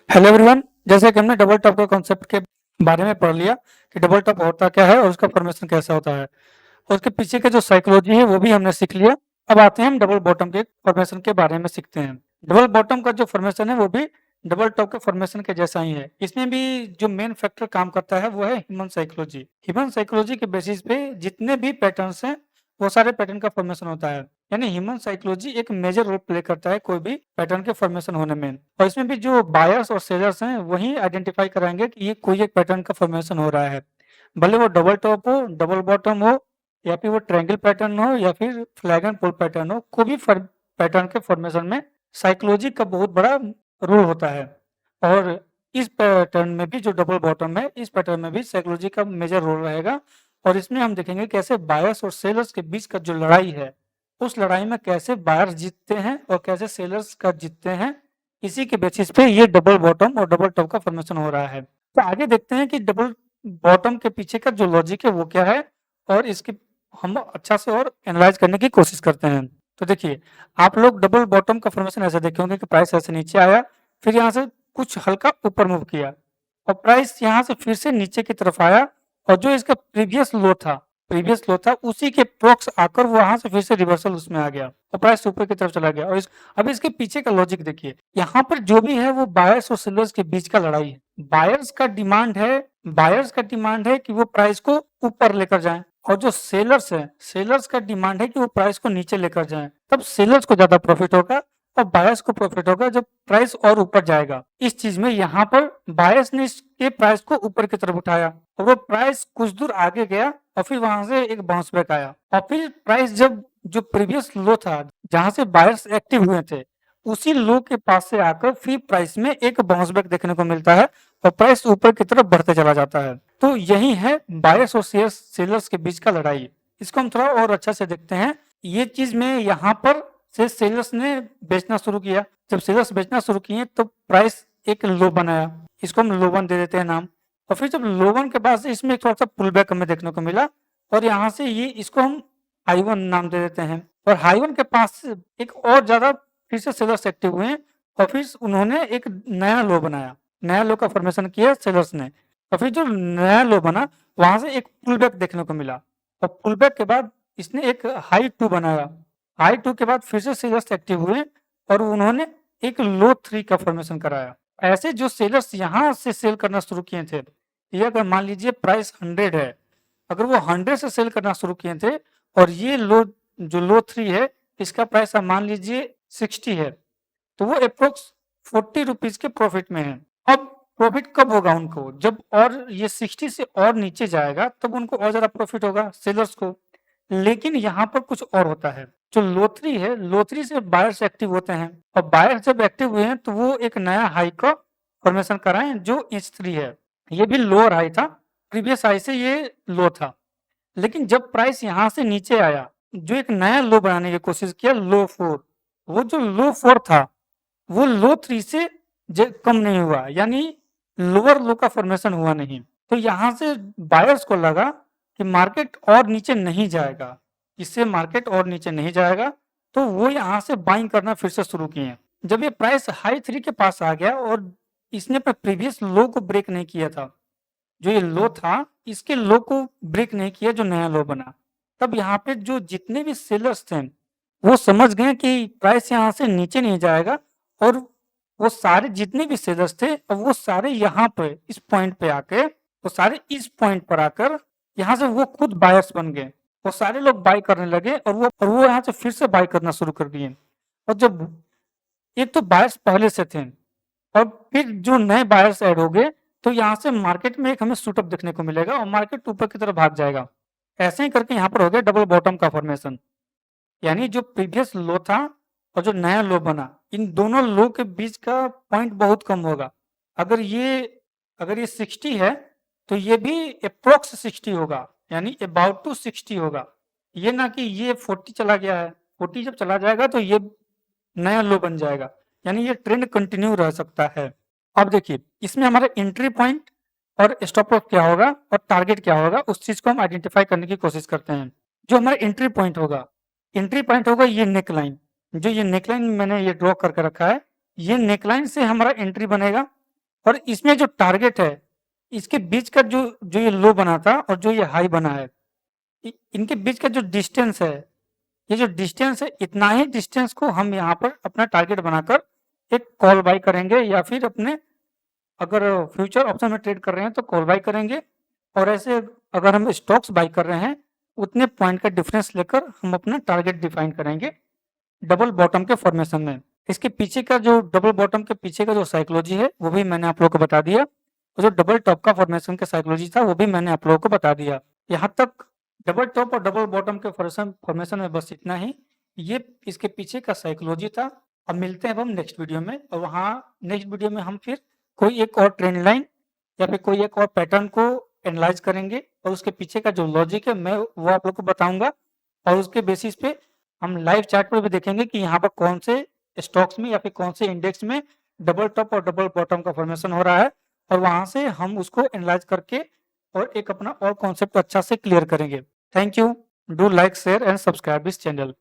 Hello everyone. जैसे कि हमने डबल टॉप के कॉन्सेप्ट के बारे में पढ़ लिया कि डबल टॉप होता क्या है और उसका फॉर्मेशन कैसा होता है और उसके पीछे के जो साइकोलॉजी है वो भी हमने सीख लिया। अब आते हैं हम डबल बॉटम के फॉर्मेशन के बारे में सीखते हैं। डबल बॉटम का जो फॉर्मेशन है वो भी डबल टॉप के फॉर्मेशन के जैसा ही है। इसमें भी जो मेन फैक्टर काम करता है वो है ह्यूमन साइकोलॉजी। ह्यूमन साइकोलॉजी के बेसिस पे जितने भी पैटर्न्स हैं वो सारे पैटर्न का फॉर्मेशन होता है। यानी ह्यूमन साइकोलॉजी एक मेजर रोल प्ले करता है कोई भी पैटर्न के फॉर्मेशन होने में। और इसमें भी जो बायर्स और सेलर्स हैं वही आइडेंटिफाई कराएंगे कि ये कोई एक पैटर्न का फॉर्मेशन हो रहा है, भले वो डबल टॉप हो, डबल बॉटम हो, या फिर वो ट्रायंगल पैटर्न हो या फिर फ्लैग एंड पुल पैटर्न हो। कोई भी पैटर्न के फॉर्मेशन में साइकोलॉजी का बहुत बड़ा रोल होता है। और इस पैटर्न में भी जो डबल बॉटम है इस पैटर्न में भी साइकोलॉजी का मेजर रोल रहेगा। और इसमें हम देखेंगे कैसे बायर्स और सेलर्स के बीच का जो लड़ाई है उस लड़ाई में कैसे बायर्स जीतते हैं और कैसे सेलर्स का जीतते हैं। इसी के बेसिस पे ये डबल बॉटम और डबल टॉप का फॉर्मेशन हो रहा है। तो आगे देखते हैं कि डबल बॉटम के पीछे का जो लॉजिक है वो क्या है और इसकी हम अच्छा से और एनालाइज करने की कोशिश करते हैं। तो देखिए, आप लोग डबल बॉटम का फॉर्मेशन ऐसे देखे होंगे कि प्राइस ऐसे नीचे आया, फिर यहाँ से कुछ हल्का ऊपर मूव किया और प्राइस यहाँ से फिर से नीचे की तरफ आया और जो इसका प्रीवियस लो था उसी के प्रोक्स आकर वहां से फिर से रिवर्सल उसमें आ गया और प्राइस ऊपर की तरफ चला गया। और अब इसके पीछे का लॉजिक देखिए, यहाँ पर जो भी है वो बायर्स और सेलर्स के बीच का लड़ाई है। बायर्स का डिमांड है कि वो प्राइस को ऊपर लेकर जाएं और जो सेलर्स का डिमांड है कि वो प्राइस को नीचे लेकर जाएं। तब सेलर्स को ज्यादा प्रॉफिट होगा और बायर्स को प्रॉफिट होगा जब प्राइस और ऊपर जाएगा। इस चीज में यहाँ पर बायर्स ने इसके प्राइस को ऊपर की तरफ उठाया और वो प्राइस कुछ दूर आगे गया और फिर वहां से एक बाउंस बैक आया और फिर प्राइस जब जो प्रीवियस लो था जहां से बायर्स एक्टिव हुए थे उसी लो के पास से आकर फिर प्राइस में एक बाउंस बैक देखने को मिलता है और प्राइस ऊपर की तरफ बढ़ते चला जाता है। तो यही है बायर्स और सेलर्स के बीच का लड़ाई। इसको हम थोड़ा और अच्छा से देखते हैं। ये चीज में यहाँ पर से सेलर्स ने बेचना शुरू किया। जब सेलर्स बेचना शुरू किए तो प्राइस एक लो बनाया, इसको हम लो वन दे देते हैं नाम। और फिर जब लो वन के बाद इसमें थोड़ा सा पुल बैक हमें देखने को मिला और यहाँ से ये इसको हम हाई वन नाम दे देते हैं। और हाई वन के पास एक और ज्यादा फिर से सेलर्स एक्टिव हुए और फिर उन्होंने एक नया लो बनाया, नया लो का फॉर्मेशन किया सेलर्स ने। और फिर जो नया लो बना वहां से एक पुल बैक देखने को मिला और पुल बैक के बाद इसने एक हाई टू बनाया। हाई टू के बाद फिर से सेलर्स एक्टिव हुए और उन्होंने एक लो थ्री का फॉर्मेशन कराया। ऐसे जो सेलर्स यहाँ से सेल करना शुरू किए थे, ये अगर मान लीजिए प्राइस 100 है, अगर वो 100 से सेल करना शुरू किए थे और ये लो जो लो थ्री है इसका प्राइस आप मान लीजिए 60 है, तो वो अप्रोक्स 40 रुपीज के प्रॉफिट में है। अब प्रॉफिट कब होगा उनको, जब और ये 60 से और नीचे जाएगा तब उनको और ज्यादा प्रॉफिट होगा सेलर्स को। लेकिन यहाँ पर कुछ और होता है। जो लोथरी है, लोथरी से बायर्स एक्टिव होते हैं और बायर्स जब एक्टिव हुए हैं तो वो एक नया हाई का फॉर्मेशन कराएं जो H3 है। ये भी लोअर हाई था, प्रीवियस हाई से ये लो था। लेकिन जब प्राइस यहाँ से नीचे आया जो एक नया लो बनाने की कोशिश किया लो 4, वो जो लो 4 था वो लो 3 से कम नहीं हुआ, यानी लोअर लो का फॉर्मेशन हुआ नहीं। तो यहाँ से बायर्स को लगा कि मार्केट और नीचे नहीं जाएगा, इससे मार्केट और नीचे नहीं जाएगा, तो वो यहाँ से बाइंग करना फिर से शुरू किए। जब ये प्राइस हाई 3 के पास आ गया और इसने अपने प्रीवियस लो को ब्रेक नहीं किया था, जो ये लो था इसके लो को ब्रेक नहीं किया जो नया लो बना, तब यहाँ पे जो जितने भी सेलर्स थे वो समझ गए कि प्राइस यहाँ से नीचे नहीं जाएगा और वो सारे जितने भी सेलर्स थे वो सारे यहाँ पे इस पॉइंट पे आके वो सारे इस पॉइंट पर आकर यहाँ से वो खुद बायर्स बन गए। वो सारे लोग बाय करने लगे और वो यहाँ से फिर से बाय करना शुरू कर दिए। और जब एक तो बायर्स पहले से थे और फिर जो नए बायर्स ऐड हो गए तो यहाँ से मार्केट में एक हमें शूटअप देखने को मिलेगा और मार्केट ऊपर की तरफ भाग जाएगा। ऐसे ही करके यहाँ पर हो गया डबल बॉटम का फॉर्मेशन, यानी जो प्रीवियस लो था और जो नया लो बना इन दोनों लो के बीच का पॉइंट बहुत कम होगा। अगर ये 60 है तो ये भी अप्रोक्स 60 होगा, यानी अबाउट टू 60 होगा। ये ना कि ये 40 चला गया है, 40 जब चला जाएगा तो ये नया लो बन जाएगा, यानी ये ट्रेंड कंटिन्यू रह सकता है। अब देखिए इसमें हमारा एंट्री पॉइंट और स्टॉप लॉस क्या होगा और टारगेट क्या होगा उस चीज को हम आइडेंटिफाई करने की कोशिश करते हैं। जो हमारा एंट्री पॉइंट होगा ये नेकलाइन, जो ये नेकलाइन मैंने ये ड्रॉ करके रखा है, ये नेकलाइन से हमारा एंट्री बनेगा और इसमें जो टारगेट है, इसके बीच का जो जो ये लो बना था और जो ये हाई बना है, इनके बीच का जो डिस्टेंस है, ये जो डिस्टेंस है, इतना ही डिस्टेंस को हम यहाँ पर अपना टारगेट बनाकर एक कॉल बाय करेंगे, या फिर अपने अगर फ्यूचर ऑप्शन में ट्रेड कर रहे हैं तो कॉल बाय करेंगे। और ऐसे अगर हम स्टॉक्स बाय कर रहे हैं, उतने पॉइंट का डिफरेंस लेकर हम अपना टारगेट डिफाइन करेंगे डबल बॉटम के फॉर्मेशन में। इसके पीछे का जो डबल बॉटम के पीछे का जो साइकोलॉजी है, वो भी मैंने आप लोगों को बता दिया, और जो डबल टॉप का फॉर्मेशन का साइकोलॉजी था, वो भी मैंने आप लोगों को बता दिया। यहाँ तक डबल टॉप और डबल बॉटम के फॉर्मेशन में बस इतना ही। ये इसके पीछे का साइकोलॉजी था। अब मिलते हैं अब हम नेक्स्ट वीडियो में, और वहाँ नेक्स्ट वीडियो में हम फिर कोई एक और ट्रेंड लाइन या फिर कोई एक और पैटर्न को एनालाइज करेंगे, और उसके पीछे का जो लॉजिक है मैं वो आप लोग को बताऊंगा। और उसके बेसिस पे हम लाइव चार्ट पर भी देखेंगे कि यहाँ पर कौन से स्टॉक्स में या फिर कौन से इंडेक्स में डबल टॉप और डबल बॉटम का फॉर्मेशन हो रहा है, और वहां से हम उसको एनालाइज करके और एक अपना और कॉन्सेप्ट अच्छा से क्लियर करेंगे। Thank you. Do like, share and subscribe this channel.